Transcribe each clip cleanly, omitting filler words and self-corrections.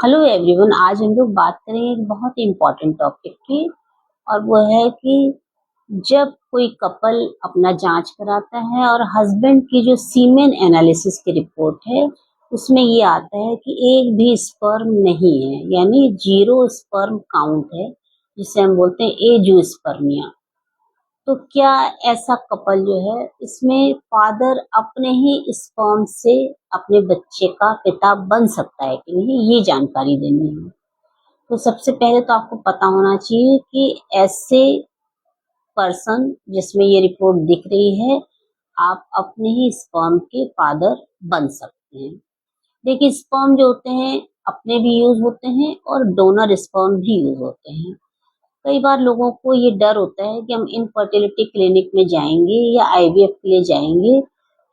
Hello everyone, आज हम लोग बात करेंगे एक बहुत इम्पोर्टेंट टॉपिक की। और वो है कि जब कोई कपल अपना जांच कराता है और हस्बैंड की जो सीमेन एनालिसिस की रिपोर्ट है उसमें ये आता है कि एक भी स्पर्म नहीं है, यानी जीरो स्पर्म काउंट है, जिसे हम बोलते हैं एजोस्पर्मिया। तो क्या ऐसा कपल जो है इसमें फादर अपने ही स्पर्म से अपने बच्चे का पिता बन सकता है कि नहीं, ये जानकारी देनी है। तो सबसे पहले तो आपको पता होना चाहिए कि ऐसे पर्सन जिसमें ये रिपोर्ट दिख रही है, आप अपने ही स्पर्म के फादर बन सकते हैं। देखिए, स्पर्म जो होते हैं अपने भी यूज होते हैं और डोनर स्पर्म भी यूज होते हैं। कई बार लोगों को ये डर होता है कि हम इनफर्टिलिटी क्लिनिक में जाएंगे या आईवीएफ के लिए जाएंगे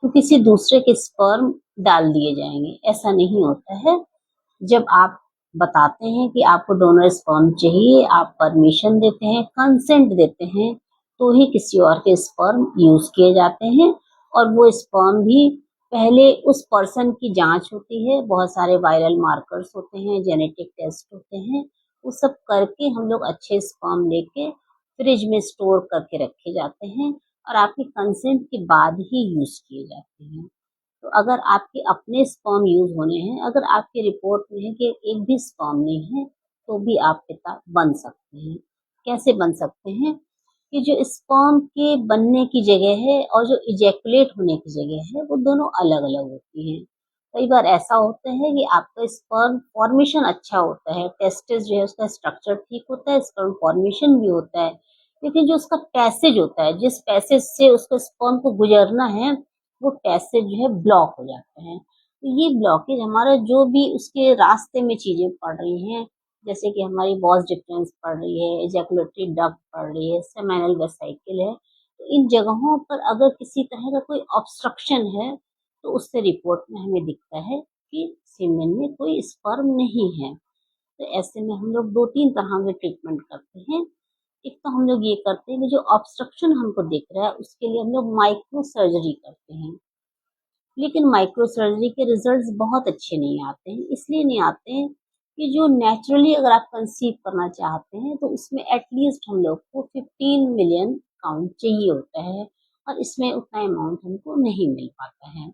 तो किसी दूसरे के स्पर्म डाल दिए जाएंगे। ऐसा नहीं होता है। जब आप बताते हैं कि आपको डोनर स्पर्म चाहिए, आप परमिशन देते हैं, कंसेंट देते हैं, तो ही किसी और के स्पर्म यूज किए जाते हैं। और वो स्पर्म भी पहले उस पर्सन की जांच होती है, बहुत सारे वायरल मार्कर्स होते हैं, जेनेटिक टेस्ट होते हैं, वो सब करके हम लोग अच्छे स्पर्म लेके फ्रिज में स्टोर करके रखे जाते हैं और आपके कंसेंट के बाद ही यूज किए जाते हैं। तो अगर आपके अपने स्पर्म यूज होने हैं, अगर आपकी रिपोर्ट में है कि एक भी स्पर्म नहीं है, तो भी आप पिता बन सकते हैं। कैसे बन सकते हैं? कि जो स्पर्म के बनने की जगह है और जो इजैकुलेट होने की जगह है वो दोनों अलग अलग होती हैं। कई बार ऐसा होता है कि आपका स्पर्म फॉर्मेशन अच्छा होता है, टेस्टिस जो है उसका स्ट्रक्चर ठीक होता है, स्पर्म फॉर्मेशन भी होता है, लेकिन जो उसका पैसेज होता है, जिस पैसेज से उसको स्पर्म को गुजरना है, वो पैसेज जो है ब्लॉक हो जाते हैं। तो ये ब्लॉकेज हमारा जो भी उसके रास्ते में चीजें पड़ रही हैं, जैसे कि हमारी बॉस डिफरेंस पड़ रही है, एजैकुलेटरी डक्ट पड़ रही है, सेमिनल वेसिकल है, तो इन जगहों पर अगर किसी तरह का कोई ऑब्स्ट्रक्शन है तो उससे रिपोर्ट में हमें दिखता है कि सीमेन में कोई स्पर्म नहीं है। तो ऐसे में हम लोग दो तीन तरह के ट्रीटमेंट करते हैं। एक तो हम लोग ये करते हैं कि जो ऑब्स्ट्रक्शन हमको दिख रहा है उसके लिए हम लोग माइक्रो सर्जरी करते हैं। लेकिन माइक्रो सर्जरी के रिजल्ट्स बहुत अच्छे नहीं आते हैं। इसलिए नहीं आते हैं कि जो नेचुरली अगर आप कंसीव करना चाहते हैं तो उसमें एटलीस्ट हम लोग को 15 मिलियन काउंट चाहिए होता है, और इसमें उतना अमाउंट हमको नहीं मिल पाता है।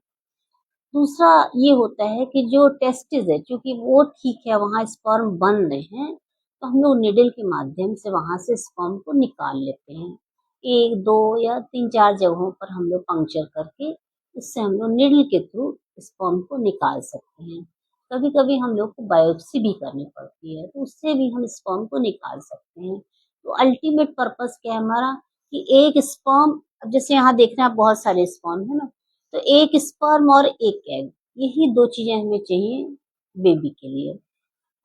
दूसरा ये होता है कि जो टेस्टिस है, क्योंकि वो ठीक है, वहाँ स्पर्म बन रहे हैं, तो हम लोग निडल के माध्यम से वहां से स्पर्म को निकाल लेते हैं। एक दो या तीन चार जगहों पर हम लोग पंक्चर करके उससे हम लोग निडल के थ्रू स्पर्म को निकाल सकते हैं। कभी कभी हम लोग को बायोप्सी भी करनी पड़ती है, तो उससे भी हम स्पर्म को निकाल सकते हैं। तो अल्टीमेट पर्पस क्या है हमारा? कि एक स्पर्म, अब जैसे यहाँ देख रहे हैं आप, बहुत सारे स्पर्म है ना, तो एक स्पर्म और एक एग, यही दो चीजें हमें चाहिए बेबी के लिए।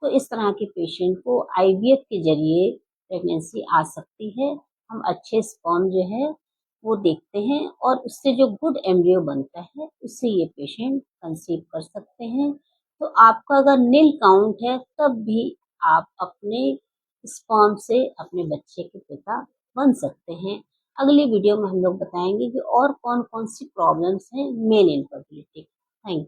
तो इस तरह के पेशेंट को आईवीएफ के जरिए प्रेगनेंसी आ सकती है। हम अच्छे स्पर्म जो है वो देखते हैं और उससे जो गुड एम्ब्रियो बनता है उससे ये पेशेंट कंसीव कर सकते हैं। तो आपका अगर नील काउंट है तब भी आप अपने स्पर्म से अपने बच्चे के पिता बन सकते हैं। अगली वीडियो में हम लोग बताएंगे कि और कौन कौन सी प्रॉब्लम्स हैं मेन इनफर्टिलिटी। Thank you.